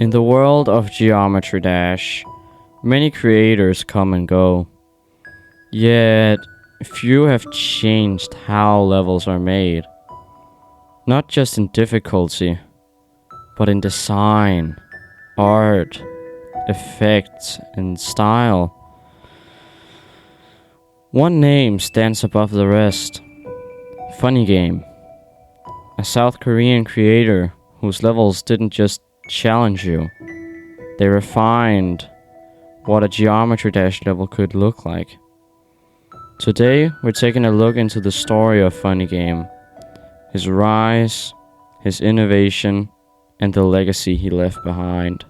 In the world of Geometry Dash, many creators come and go, yet few have changed how levels are made. Not just in difficulty, but in design, art, effects, and style. One name stands above the rest: Funny Game, a South Korean creator whose levels didn't just challenge you, they refined what a Geometry Dash level could look like. Today, we're taking a look into the story of Funny Game, his rise, his innovation, and the legacy he left behind.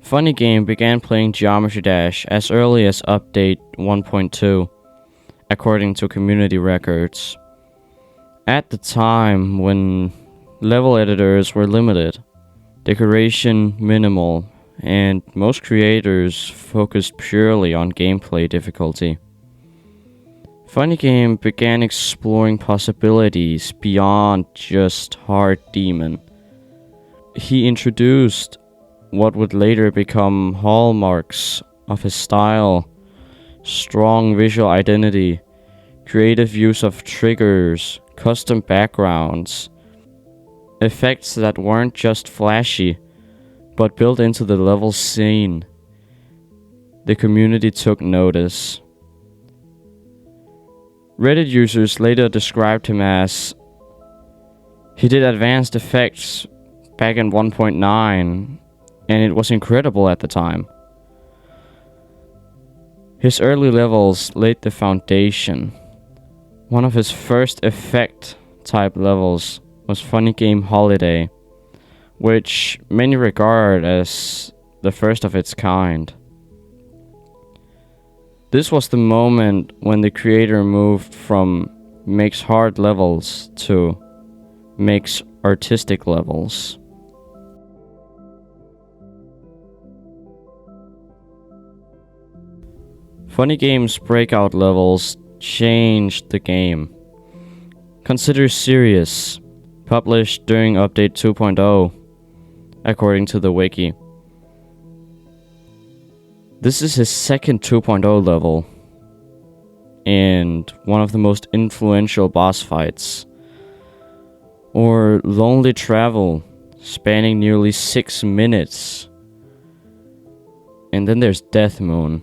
Funny Game began playing Geometry Dash as early as Update 1.2, according to community records. At the time when level editors were limited, decoration minimal, and most creators focused purely on gameplay difficulty, Funny Game began exploring possibilities beyond just Hard Demon. He introduced what would later become hallmarks of his style: strong visual identity, creative use of triggers, custom backgrounds, effects that weren't just flashy, but built into the level scene. The community took notice. Reddit users later described him as, "He did advanced effects back in 1.9, and it was incredible at the time." His early levels laid the foundation. One of his first effect-type levels was Funny Game Holiday, which many regard as the first of its kind. This was the moment when the creator moved from makes hard levels to makes artistic levels. Funny Game's breakout levels changed the game. Consider Serious, published during Update 2.0, according to the wiki. This is his second 2.0 level, and one of the most influential boss fights. Or Lonely Travel, spanning nearly 6 minutes. And then there's Death Moon,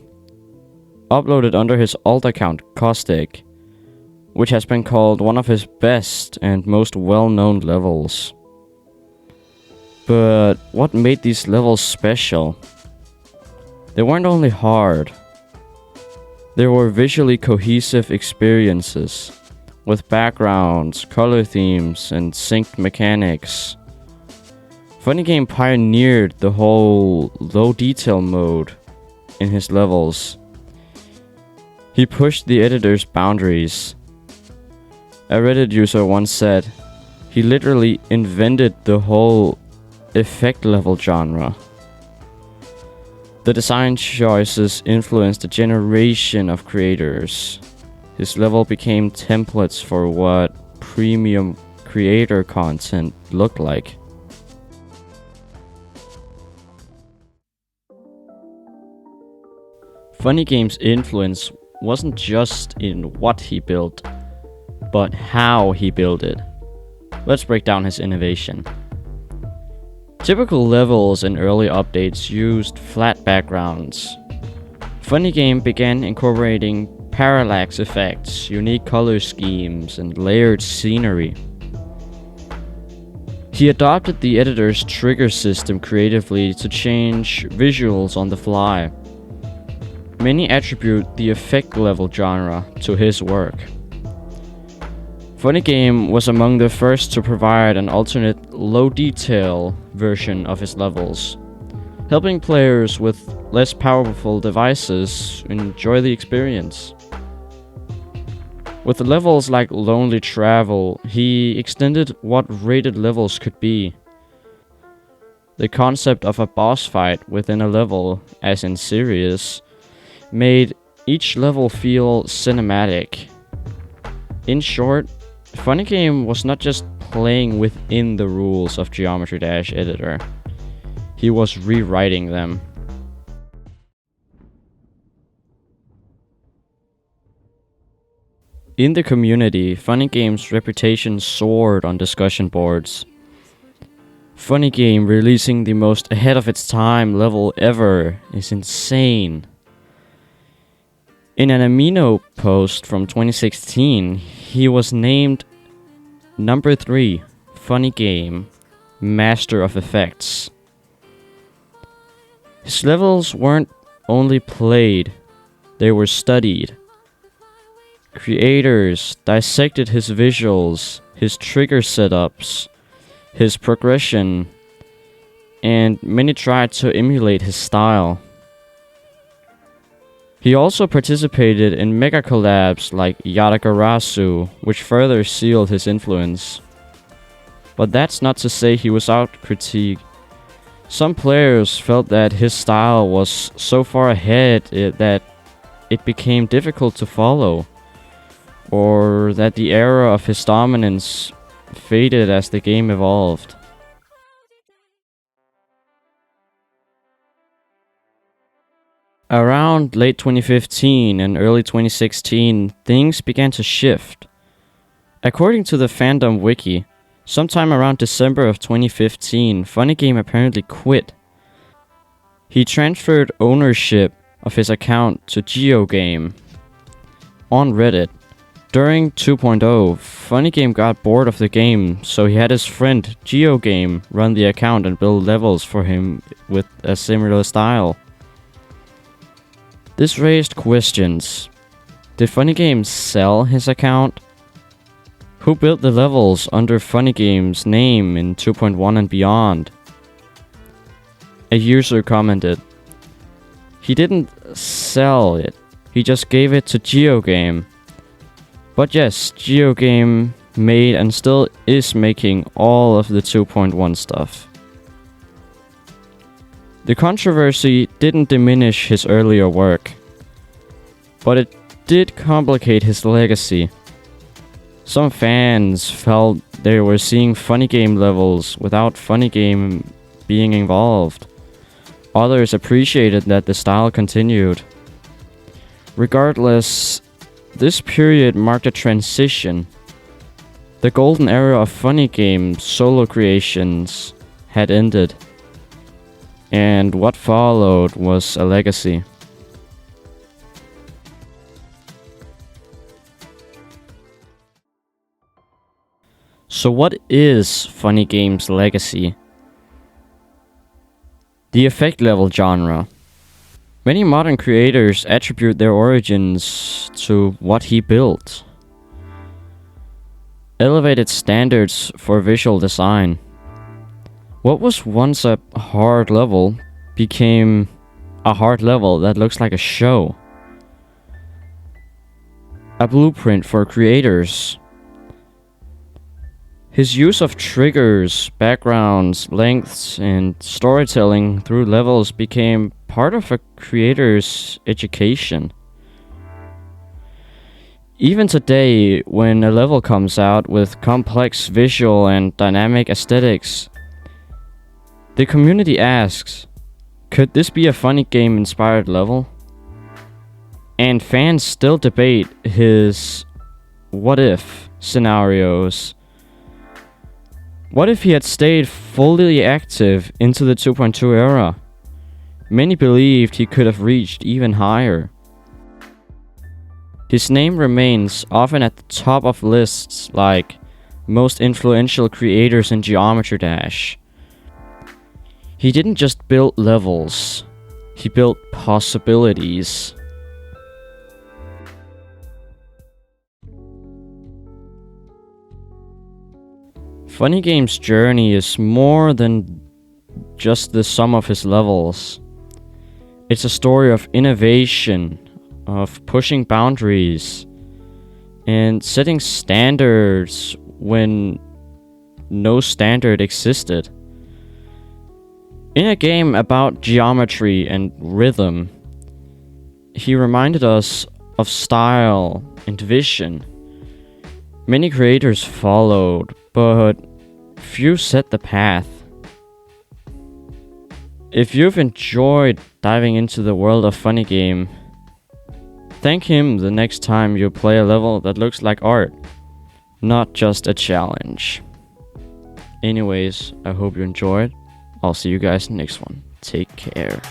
uploaded under his alt account Caustic, which has been called one of his best and most well-known levels. But what made these levels special? They weren't only hard. They were visually cohesive experiences, with backgrounds, color themes, and synced mechanics. Funny Game pioneered the whole low detail mode in his levels. He pushed the editor's boundaries. A Reddit user once said, he literally invented the whole effect level genre. The design choices influenced a generation of creators. His level became templates for what premium creator content looked like. Funny Game's influence wasn't just in what he built, but how he built it. Let's break down his innovation. Typical levels in early updates used flat backgrounds. Funny Game began incorporating parallax effects, unique color schemes, and layered scenery. He adopted the editor's trigger system creatively to change visuals on the fly. Many attribute the effect level genre to his work. Funny Game was among the first to provide an alternate low-detail version of his levels, helping players with less powerful devices enjoy the experience. With levels like Lonely Travel, he extended what rated levels could be. The concept of a boss fight within a level, as in Serious, made each level feel cinematic. In short, Funny Game was not just playing within the rules of Geometry Dash Editor, he was rewriting them. In the community, Funny Game's reputation soared on discussion boards. Funny Game releasing the most ahead of its time level ever is insane. In an Amino post from 2016, he was named number 3 Funny Game Master of Effects. His levels weren't only played, they were studied. Creators dissected his visuals, his trigger setups, his progression, and many tried to emulate his style. He also participated in mega collabs like Yatagarasu, which further sealed his influence. But that's not to say he was out critique. Some players felt that his style was so far ahead that it became difficult to follow, or that the era of his dominance faded as the game evolved. Around late 2015 and early 2016, things began to shift. According to the fandom wiki, sometime around December of 2015, Funny Game apparently quit. He transferred ownership of his account to GeoGame. On Reddit, during 2.0, Funny Game got bored of the game, so he had his friend GeoGame run the account and build levels for him with a similar style. This raised questions. Did Funny Game sell his account? Who built the levels under Funny Game's name in 2.1 and beyond? A user commented, "He didn't sell it, he just gave it to GeoGame." But yes, GeoGame made and still is making all of the 2.1 stuff. The controversy didn't diminish his earlier work, but it did complicate his legacy. Some fans felt they were seeing Funny Game levels without Funny Game being involved. Others appreciated that the style continued. Regardless, this period marked a transition. The golden era of Funny Game solo creations had ended, and what followed was a legacy. So what is Funny Game's legacy? The effect level genre. Many modern creators attribute their origins to what he built. Elevated standards for visual design. What was once a hard level became a hard level that looks like a show. A blueprint for creators. His use of triggers, backgrounds, lengths, and storytelling through levels became part of a creator's education. Even today, when a level comes out with complex visual and dynamic aesthetics, the community asks, could this be a Funny Game inspired level? And fans still debate his what if scenarios. What if he had stayed fully active into the 2.2 era? Many believed he could have reached even higher. His name remains often at the top of lists like most influential creators in Geometry Dash. He didn't just build levels, he built possibilities. Funny Game's journey is more than just the sum of his levels. It's a story of innovation, of pushing boundaries, and setting standards when no standard existed. In a game about geometry and rhythm, he reminded us of style and vision. Many creators followed, but few set the path. If you've enjoyed diving into the world of Funny Game, thank him the next time you play a level that looks like art, not just a challenge. Anyways, I hope you enjoyed. I'll see you guys next one. Take care.